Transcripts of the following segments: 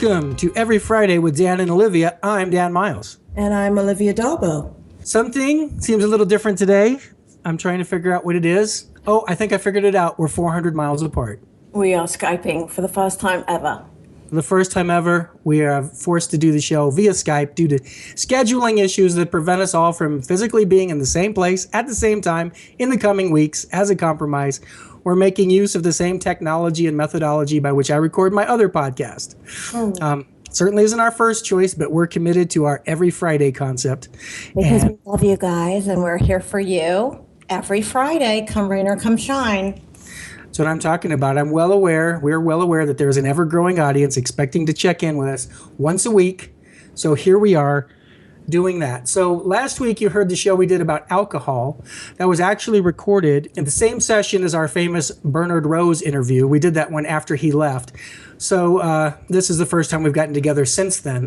Welcome to Every Friday with Dan and Olivia. I'm Dan Miles. And I'm Olivia Dalbo. Something seems a little different today. I'm trying to figure out what it is. Oh, I think I figured it out. We're 400 miles apart. We are Skyping for the first time ever. For the first time ever, we are forced to do the show via Skype due to scheduling issues that prevent us all from physically being in the same place at the same time in the coming weeks. As a compromise, we're making use of the same technology and methodology by which I record my other podcast. Certainly isn't our first choice, but we're committed to our Every Friday concept. Because we love you guys and we're here for you every Friday, come rain or come shine. That's what I'm talking about. We're well aware that there's an ever-growing audience expecting to check in with us once a week. So here we are doing that. So last week you heard the show we did about alcohol. That was actually recorded in the same session as our famous Bernard Rose interview. We did that one after he left. So this is the first time we've gotten together since then.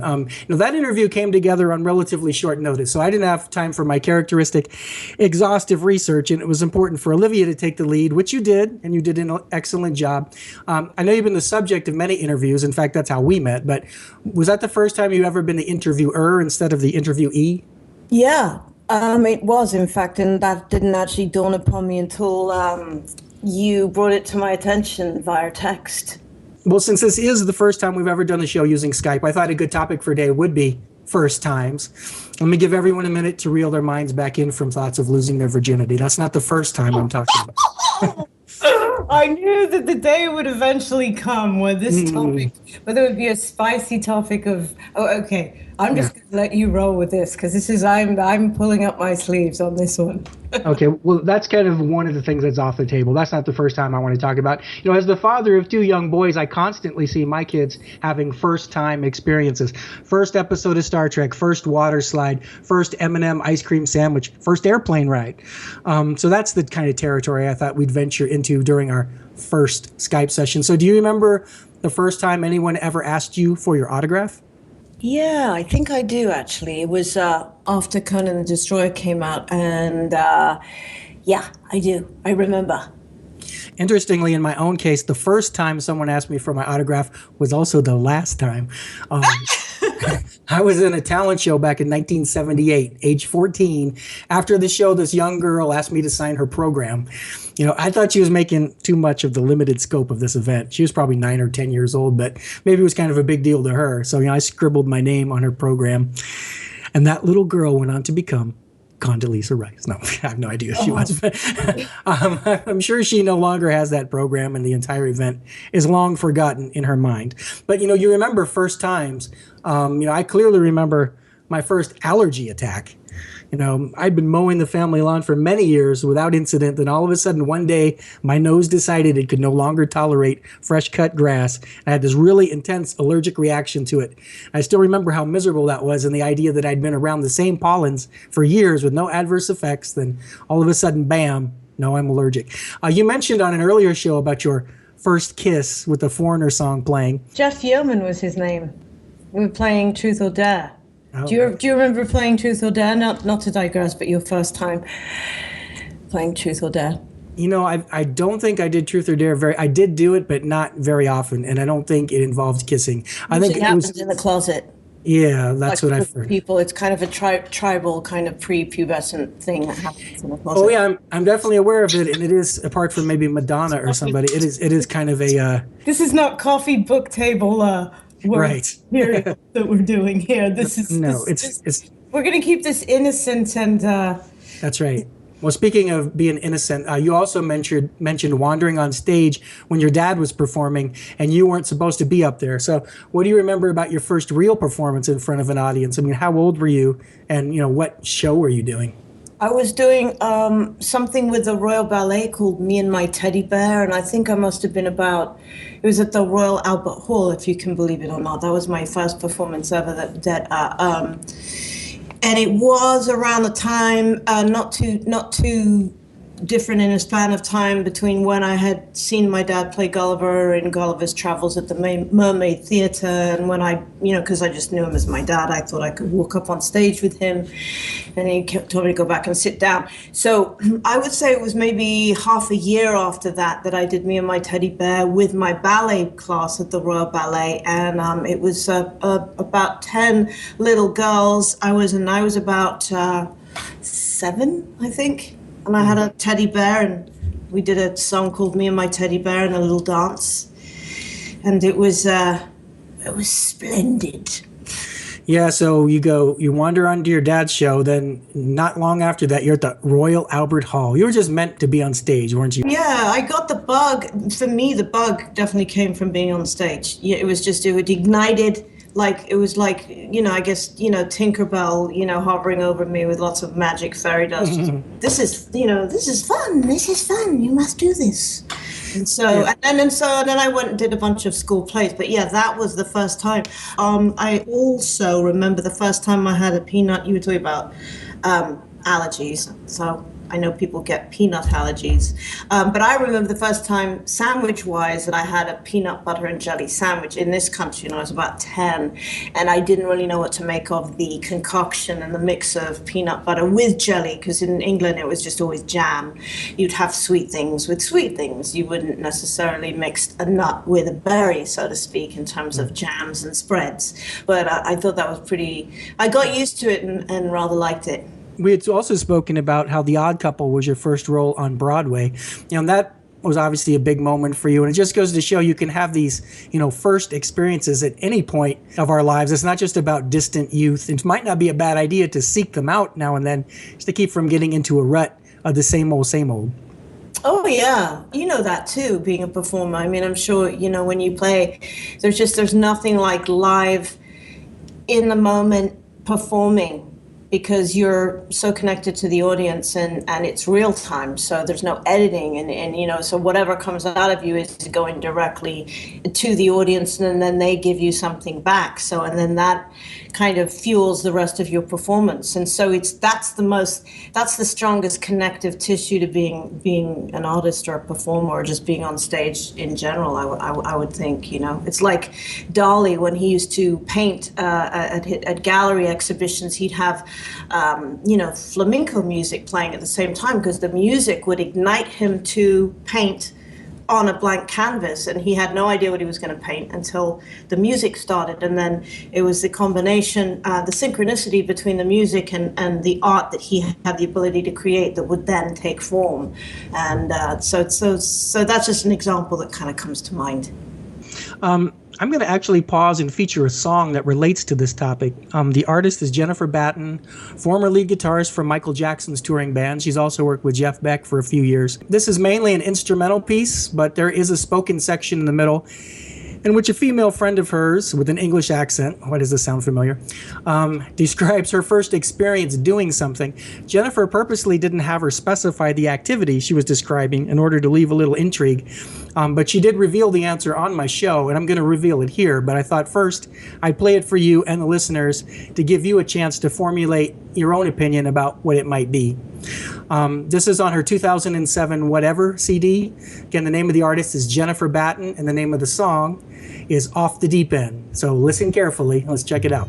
That interview came together on relatively short notice, so I didn't have time for my characteristic exhaustive research, and it was important for Olivia to take the lead, which you did, and you did an excellent job. I know you've been the subject of many interviews. In fact, that's how we met, but was that the first time you've ever been the interviewer instead of the interviewee? Yeah, it was, in fact, and that didn't actually dawn upon me until you brought it to my attention via text. Well, since this is the first time we've ever done the show using Skype, I thought a good topic for today would be first times. Let me give everyone a minute to reel their minds back in from thoughts of losing their virginity. That's not the first time I'm talking about. I knew that the day would eventually come where this topic, where there would be a spicy topic of, I'm just going to let you roll with this because this is, I'm pulling up my sleeves on this one. Okay, well, that's kind of one of the things that's off the table. That's not the first time I want to talk about. As the father of two young boys, I constantly see my kids having first-time experiences. First episode of Star Trek, first water slide, first M&M ice cream sandwich, first airplane ride. So that's the kind of territory I thought we'd venture into during our first Skype session. So do you remember the first time anyone ever asked you for your autograph? Yeah, I think I do, actually. It was after Conan the Destroyer came out, and yeah, I do. I remember. Interestingly, in my own case, the first time someone asked me for my autograph was also the last time. I was in a talent show back in 1978, age 14. After the show, this young girl asked me to sign her program. I thought she was making too much of the limited scope of this event. She was probably 9 or 10 years old, but maybe it was kind of a big deal to her. So, I scribbled my name on her program. And that little girl went on to become Condoleezza Rice. No, I have no idea who she was. But, I'm sure she no longer has that program, and the entire event is long forgotten in her mind. But, you remember first times. I clearly remember my first allergy attack. I'd been mowing the family lawn for many years without incident. Then all of a sudden, one day, my nose decided it could no longer tolerate fresh cut grass. I had this really intense allergic reaction to it. I still remember how miserable that was, and the idea that I'd been around the same pollens for years with no adverse effects. Then all of a sudden, bam, no, I'm allergic. You mentioned on an earlier show about your first kiss with the Foreigner song playing. Jeff Yeoman was his name. We were playing Truth or Dare. Oh. Do you remember playing Truth or Dare? Not to digress, but your first time playing Truth or Dare. I don't think I did Truth or Dare I did do it, but not very often, and I don't think it involved kissing. I think it was in the closet. Yeah, that's what I've heard. People, it's kind of a tribal kind of pre-pubescent thing that happens in the closet. Oh yeah, I'm definitely aware of it, and it is, apart from maybe Madonna or somebody, it is kind of a. This is not coffee book table. Right. Here that we're doing here. This is it's we're going to keep this innocent and. That's right. Well, speaking of being innocent, you also mentioned wandering on stage when your dad was performing and you weren't supposed to be up there. So what do you remember about your first real performance in front of an audience? I mean, how old were you, and what show were you doing? I was doing something with the Royal Ballet called Me and My Teddy Bear, and I think I must have been it was at the Royal Albert Hall, if you can believe it or not. That was my first performance ever and it was around the time, not too different in a span of time between when I had seen my dad play Gulliver in Gulliver's Travels at the Mermaid Theatre and when I, because I just knew him as my dad, I thought I could walk up on stage with him, and he told me to go back and sit down. So I would say it was maybe half a year after that I did Me and My Teddy Bear with my ballet class at the Royal Ballet, and it was about 10 little girls. I was about 7, I think, and I had a teddy bear, and we did a song called Me and My Teddy Bear and a little dance, and it was splendid. Yeah, so you wander onto your dad's show, then not long after that, you're at the Royal Albert Hall. You were just meant to be on stage, weren't you? Yeah, I got the bug. For me, the bug definitely came from being on stage. Yeah, it ignited. It was like, I guess, Tinkerbell, hovering over me with lots of magic fairy dust. This is fun. This is fun. You must do this. And so, and then I went and did a bunch of school plays. But yeah, that was the first time. I also remember the first time I had a peanut. You were talking about allergies. So I know people get peanut allergies. But I remember the first time, sandwich-wise, that I had a peanut butter and jelly sandwich in this country, and I was about 10. And I didn't really know what to make of the concoction and the mix of peanut butter with jelly, because in England it was just always jam. You'd have sweet things with sweet things. You wouldn't necessarily mix a nut with a berry, so to speak, in terms of jams and spreads. But I thought that was I got used to it and rather liked it. We had also spoken about how The Odd Couple was your first role on Broadway. That was obviously a big moment for you. And it just goes to show you can have these, first experiences at any point of our lives. It's not just about distant youth. It might not be a bad idea to seek them out now and then, just to keep from getting into a rut of the same old, same old. Oh, yeah. You know that, too, being a performer. I mean, I'm sure, when you play, there's nothing like live in the moment performing, because you're so connected to the audience and it's real time. So there's no editing and so whatever comes out of you is going directly to the audience, and then they give you something back. So, and then that kind of fuels the rest of your performance. And so that's the strongest connective tissue to being an artist or a performer or just being on stage in general, I would think, It's like Dali, when he used to paint at gallery exhibitions, he'd have flamenco music playing at the same time, because the music would ignite him to paint on a blank canvas, and he had no idea what he was going to paint until the music started. And then it was the combination, the synchronicity between the music and the art that he had the ability to create that would then take form. And so that's just an example that kind of comes to mind. I'm going to actually pause and feature a song that relates to this topic. The artist is Jennifer Batten, former lead guitarist for Michael Jackson's touring band. She's also worked with Jeff Beck for a few years. This is mainly an instrumental piece, but there is a spoken section in the middle in which a female friend of hers with an English accent, why does this sound familiar, describes her first experience doing something. Jennifer purposely didn't have her specify the activity she was describing in order to leave a little intrigue, but she did reveal the answer on my show, and I'm going to reveal it here. But I thought first I'd play it for you and the listeners to give you a chance to formulate your own opinion about what it might be. This is on her 2007 Whatever CD. Again, the name of the artist is Jennifer Batten, and the name of the song is Off the Deep End. So listen carefully. Let's check it out.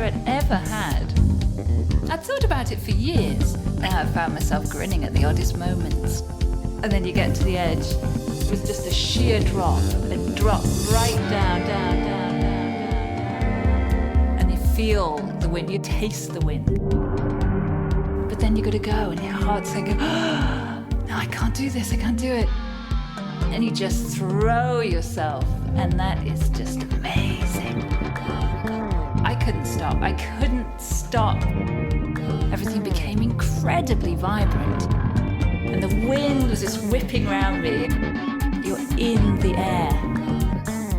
had ever had. I'd thought about it for years. Now I found myself grinning at the oddest moments. And then you get to the edge. It was just a sheer drop. It dropped right down, down, down, down, down. And you feel the wind, you taste the wind. But then you gotta go and your heart's thinking, oh, no, I can't do this, I can't do it. And you just throw yourself, and that is just amazing. I couldn't stop. Everything became incredibly vibrant. And the wind was just whipping round me. You're in the air,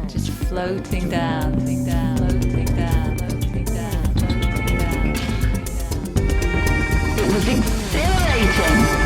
just floating down, floating down, floating down, floating down, floating down. It was exhilarating.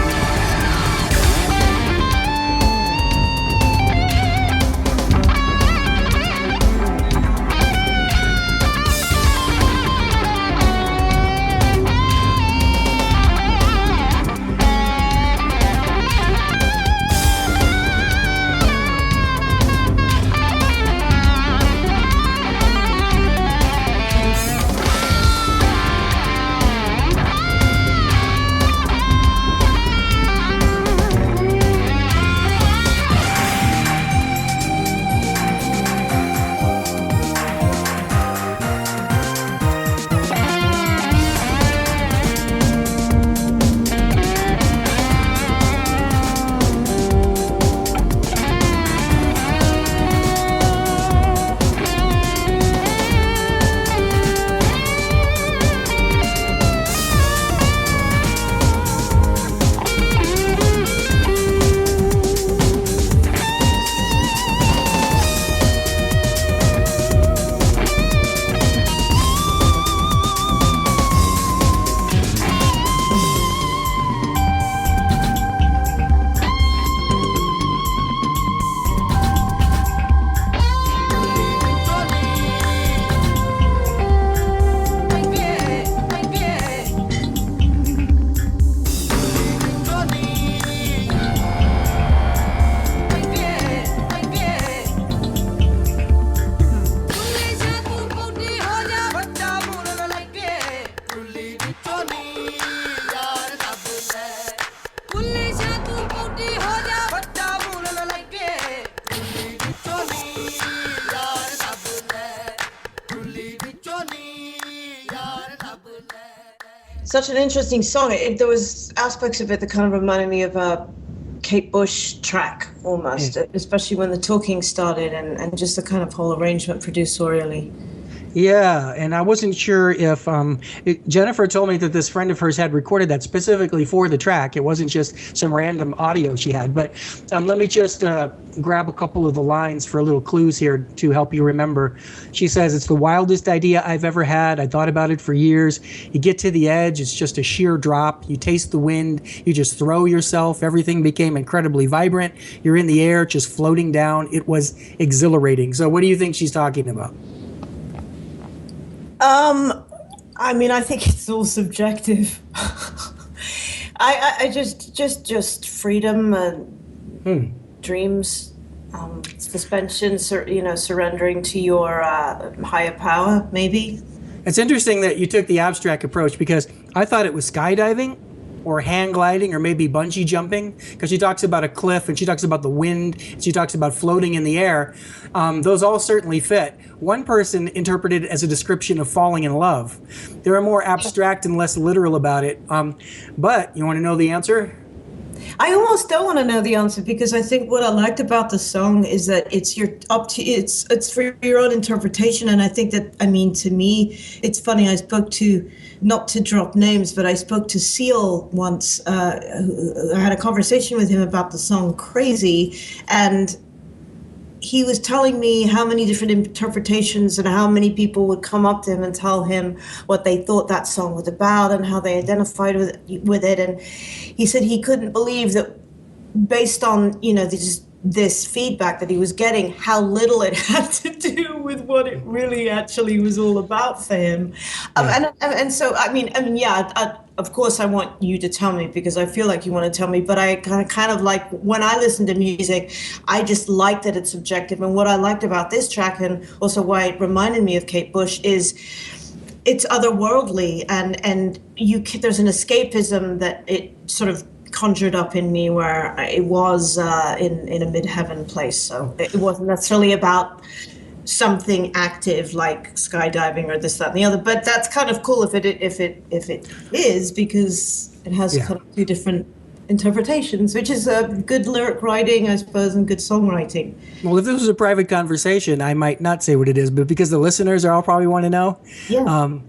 Such an interesting song. There was aspects of it that kind of reminded me of a Kate Bush track almost, especially when the talking started and just the kind of whole arrangement producerially. Yeah, and I wasn't sure if Jennifer told me that this friend of hers had recorded that specifically for the track. It wasn't just some random audio she had. But let me just grab a couple of the lines for little clues here to help you remember. She says, "It's the wildest idea I've ever had. I thought about it for years. You get to the edge, it's just a sheer drop. You taste the wind, you just throw yourself. Everything became incredibly vibrant. You're in the air, just floating down. It was exhilarating." So what do you think she's talking about? I mean, I think it's all subjective. I just freedom and dreams, suspension, surrendering to your higher power, maybe. It's interesting that you took the abstract approach because I thought it was skydiving or hang gliding or maybe bungee jumping, because she talks about a cliff and she talks about the wind, and she talks about floating in the air. Those all certainly fit. One person interpreted it as a description of falling in love. There are more abstract and less literal about it. But you want to know the answer? I almost don't want to know the answer because I think what I liked about the song is that it's for your own interpretation. And I think that, I mean, to me, it's funny. I spoke to, not to drop names, but I spoke to Seal once. I had a conversation with him about the song Crazy, and he was telling me how many different interpretations and how many people would come up to him and tell him what they thought that song was about and how they identified with it. And he said he couldn't believe that, based on, this feedback that he was getting, how little it had to do with what it really actually was all about for him. And so, I mean, of course I want you to tell me because I feel like you want to tell me, but I kind of like, when I listen to music, I just like that it's subjective. And what I liked about this track, and also why it reminded me of Kate Bush, is it's otherworldly, and there's an escapism that it sort of conjured up in me, where it was in a mid-heaven place. So it wasn't necessarily about something active like skydiving or this, that, and the other. But that's kind of cool if it is, because it has kind of two different interpretations, which is good lyric writing, I suppose, and good songwriting. Well, if this was a private conversation, I might not say what it is, but because the listeners all probably want to know,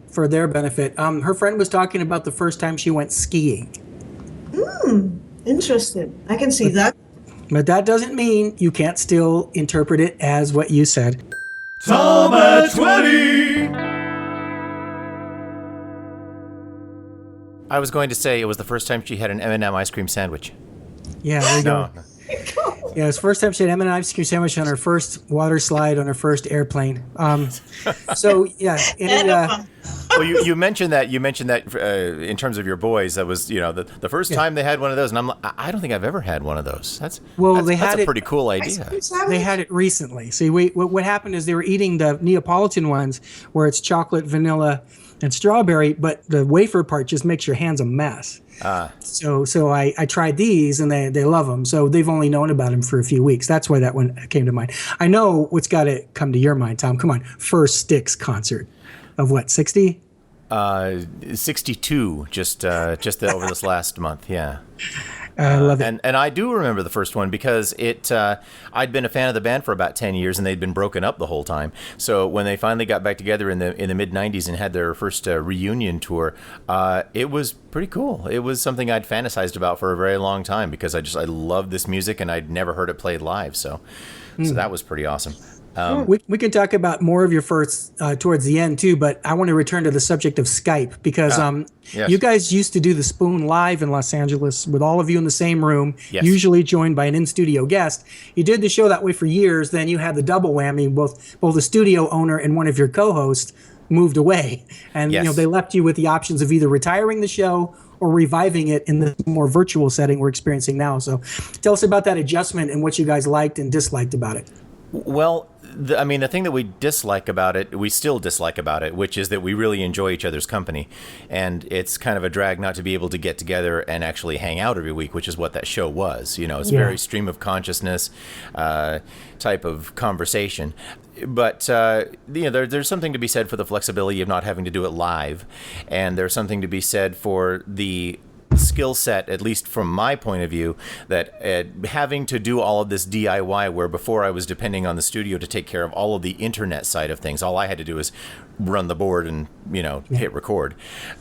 for their benefit. Her friend was talking about the first time she went skiing. Interesting. I can see that. But that doesn't mean you can't still interpret it as what you said. Tom at 20! I was going to say it was the first time she had an M&M ice cream sandwich. Yeah, there you No. go. Yeah, it was the first time she had M&M ice cream sandwich on her first water slide on her first airplane. So yeah, Well, you mentioned that. You mentioned that in terms of your boys. That was the first time they had one of those, and I don't think I've ever had one of those. That's a pretty cool idea. They had it recently. See, what happened is they were eating the Neapolitan ones where it's chocolate, vanilla, and strawberry, but the wafer part just makes your hands a mess. So I tried these, and they love them. So they've only known about them for a few weeks. That's why that one came to mind. I know what's got to come to your mind, Tom. Come on, first Styx concert of what, 60? 62 just over this last month. Yeah. I love it. And I do remember the first one because I'd been a fan of the band for about 10 years, and they'd been broken up the whole time. So when they finally got back together in the mid 90s and had their first reunion tour, it was pretty cool. It was something I'd fantasized about for a very long time because I loved this music, and I'd never heard it played live. So that was pretty awesome. We can talk about more of your firsts towards the end too, but I want to return to the subject of Skype because yes. you guys used to do the Spoon live in Los Angeles with all of you in the same room, Yes. usually joined by an in-studio guest. You did the show that way for years. Then you had the double whammy. Both the studio owner and one of your co-hosts moved away, and Yes. they left you with the options of either retiring the show or reviving it in the more virtual setting we're experiencing now. So tell us about that adjustment and what you guys liked and disliked about it. Well, the thing that we still dislike about it, which is that we really enjoy each other's company. And it's kind of a drag not to be able to get together and actually hang out every week, which is what that show was. It's very stream of consciousness type of conversation. But, there's something to be said for the flexibility of not having to do it live. And there's something to be said for the skill set, at least from my point of view, that having to do all of this DIY, where before I was depending on the studio to take care of all of the internet side of things, all I had to do is run the board and hit record.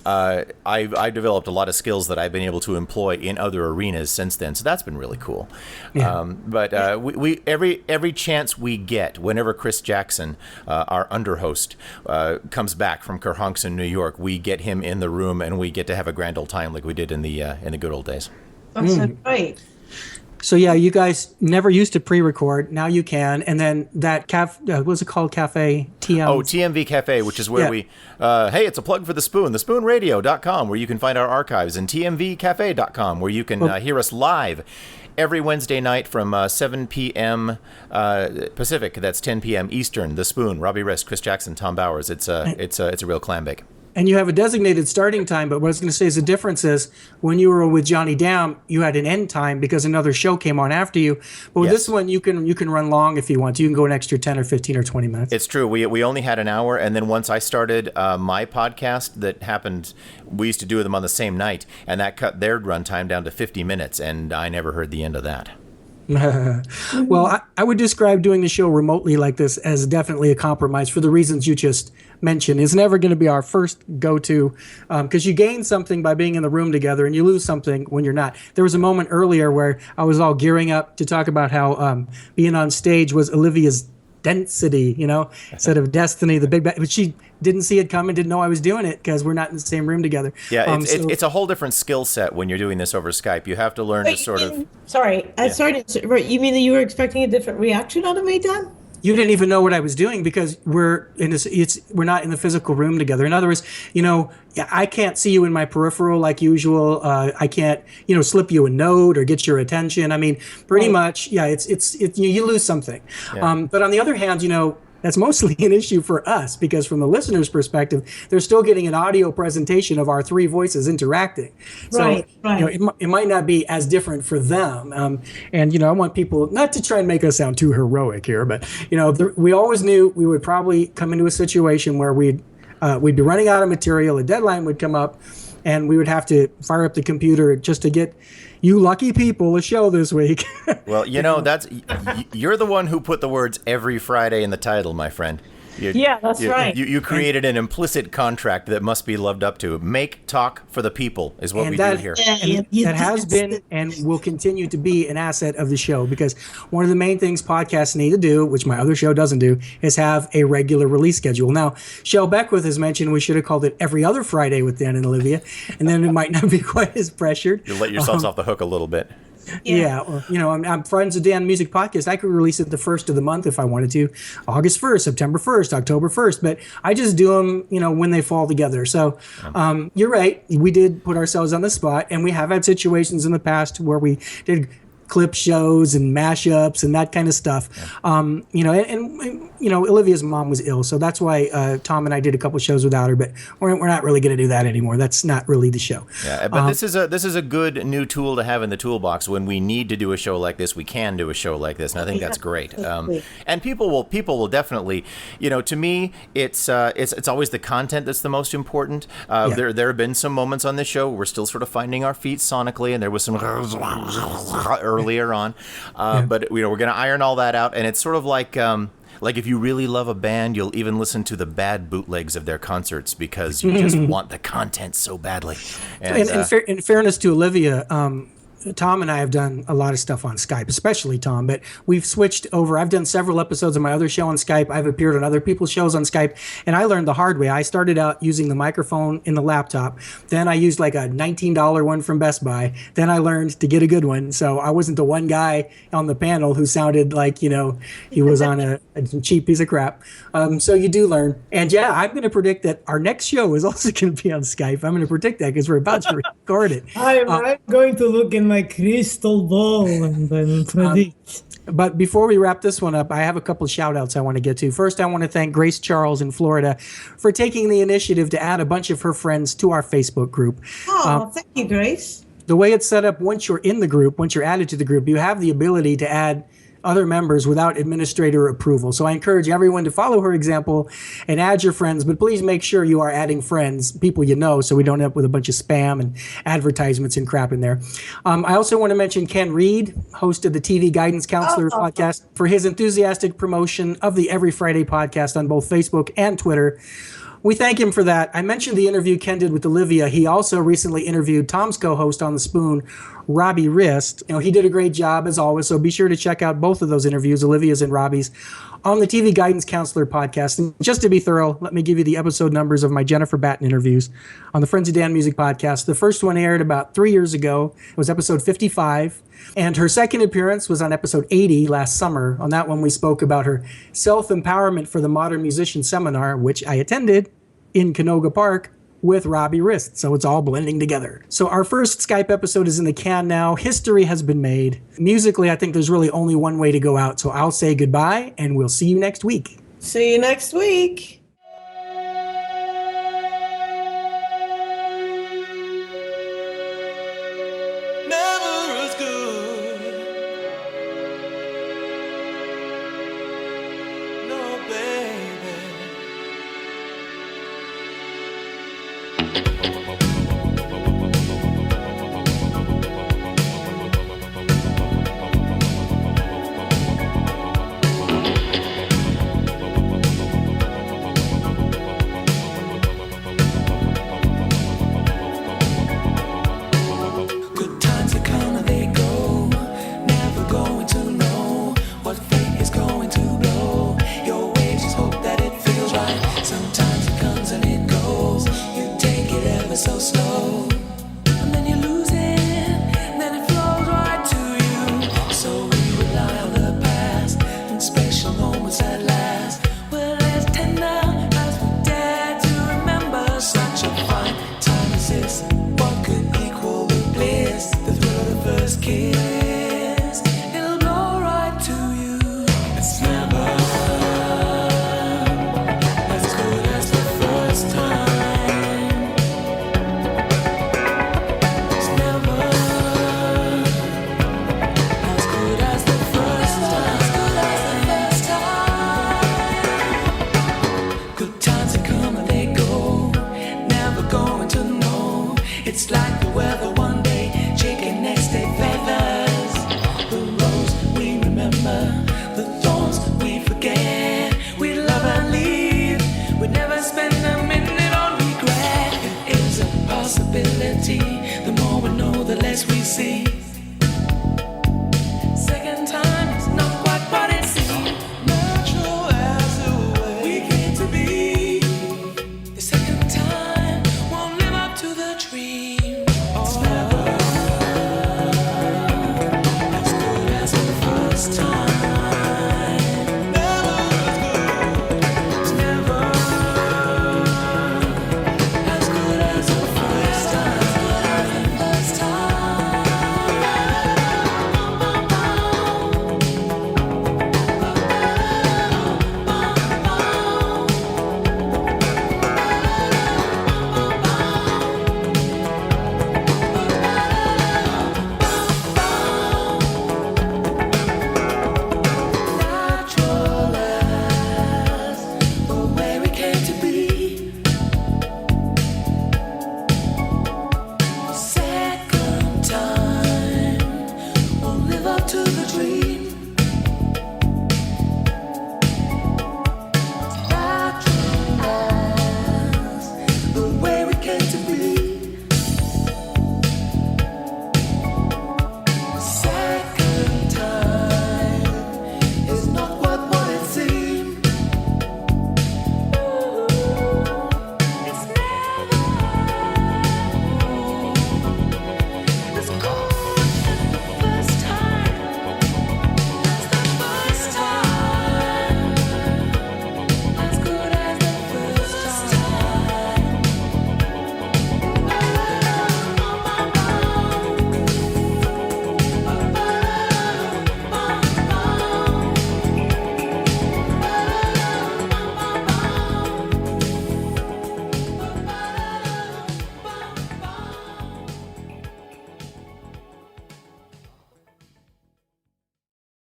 I developed a lot of skills that I've been able to employ in other arenas since then, so that's been really cool. But we every chance we get, whenever Chris Jackson, our underhost, comes back from Kerhonkson in New York, we get him in the room and we get to have a grand old time like we did in the good old days. That's so great. So yeah, you guys never used to pre-record. Now you can. And then that what's it called? Cafe TM. Oh, TMV Cafe, which is where we, hey, it's a plug for The Spoon, thespoonradio.com, where you can find our archives, and tmvcafe.com, where you can hear us live every Wednesday night from 7 p.m. Pacific. That's 10 p.m. Eastern. The Spoon, Robbie Rist, Chris Jackson, Tom Bowers. It's a real clam bake. And you have a designated starting time, but what I was going to say is the difference is when you were with Johnny Dam, you had an end time because another show came on after you. But with this one, you can run long if you want to. You can go an extra 10 or 15 or 20 minutes. It's true. We only had an hour, and then once I started my podcast that happened, we used to do them on the same night, and that cut their run time down to 50 minutes, and I never heard the end of that. Well, I would describe doing the show remotely like this as definitely a compromise for the reasons you just mentioned. It's never going to be our first go-to because you gain something by being in the room together and you lose something when you're not. There was a moment earlier where I was all gearing up to talk about how being on stage was Olivia's density, instead of destiny, the big bad. But she didn't see it coming, didn't know I was doing it because we're not in the same room together. Yeah, it's a whole different skill set when you're doing this over Skype. You have to learn to sort of... Sorry, you mean that you were expecting a different reaction out of me, Dan? You didn't even know what I was doing because we're not in the physical room together. In other words, I can't see you in my peripheral like usual. I can't, slip you a note or get your attention. I mean, pretty much, it's you lose something. Yeah. But on the other hand, that's mostly an issue for us because from the listener's perspective, they're still getting an audio presentation of our three voices interacting. So, Right. it might not be as different for them. And, I want people not to try and make us sound too heroic here, but, we always knew we would probably come into a situation where we'd be running out of material, a deadline would come up, and we would have to fire up the computer just to get you lucky people a show this week. Well, you're the one who put the words "every Friday" in the title, my friend. That's right. You created an implicit contract that must be lived up to. Make talk for the people is what we do here. And that has been and will continue to be an asset of the show because one of the main things podcasts need to do, which my other show doesn't do, is have a regular release schedule. Now, Shel Beckwith has mentioned we should have called it Every Other Friday with Dan and Olivia, and then it might not be quite as pressured. You let yourselves off the hook a little bit. Yeah. Or, I'm friends with Dan Music Podcast. I could release it the first of the month if I wanted to, August 1st, September 1st, October 1st. But I just do them, when they fall together. So you're right. We did put ourselves on the spot, and we have had situations in the past where we did clip shows and mashups and that kind of stuff. Olivia's mom was ill, so that's why Tom and I did a couple shows without her. But we're not really going to do that anymore. That's not really the show. Yeah, but this is a good new tool to have in the toolbox when we need to do a show like this. We can do a show like this, and I think that's great. And people will definitely, to me, it's always the content that's the most important. There have been some moments on this show where we're still sort of finding our feet sonically, and there was some earlier on, but we're going to iron all that out, and it's sort of like if you really love a band, you'll even listen to the bad bootlegs of their concerts because you just want the content so badly. And in fairness to Olivia, Tom and I have done a lot of stuff on Skype, especially Tom, but we've switched over. I've done several episodes of my other show on Skype. I've appeared on other people's shows on Skype, and I learned the hard way. I started out using the microphone in the laptop. Then I used like a $19 one from Best Buy. Then I learned to get a good one. So I wasn't the one guy on the panel who sounded like, he was on a cheap piece of crap. So you do learn. And yeah, I'm going to predict that our next show is also going to be on Skype. I'm going to predict that because we're about to record it. I'm going to look in my crystal ball and then predict. But before we wrap this one up, I have a couple of shout outs I want to get to. First, I want to thank Grace Charles in Florida for taking the initiative to add a bunch of her friends to our Facebook group. Thank you, Grace. The way it's set up, once you're in the group, once you're added to the group, you have the ability to add other members without administrator approval. So I encourage everyone to follow her example and add your friends, but please make sure you are adding friends, people you know, so we don't end up with a bunch of spam and advertisements and crap in there. I also want to mention Ken Reed, host of the TV Guidance Counselor podcast, for his enthusiastic promotion of the Every Friday podcast on both Facebook and Twitter. We thank him for that. I mentioned the interview Ken did with Olivia. He also recently interviewed Tom's co-host on The Spoon, Robbie Rist. He did a great job as always, so be sure to check out both of those interviews, Olivia's and Robbie's, on the TV Guidance Counselor podcast. And just to be thorough, let me give you the episode numbers of my Jennifer Batten interviews on the Friends of Dan Music podcast. The first one aired about 3 years ago. It was episode 55. And her second appearance was on episode 80 last summer. On that one, we spoke about her self-empowerment for the Modern Musician Seminar, which I attended in Canoga Park with Robbie Rist. So it's all blending together. So our first Skype episode is in the can now. History has been made. Musically, I think there's really only one way to go out. So I'll say goodbye, and we'll see you next week. See you next week. see.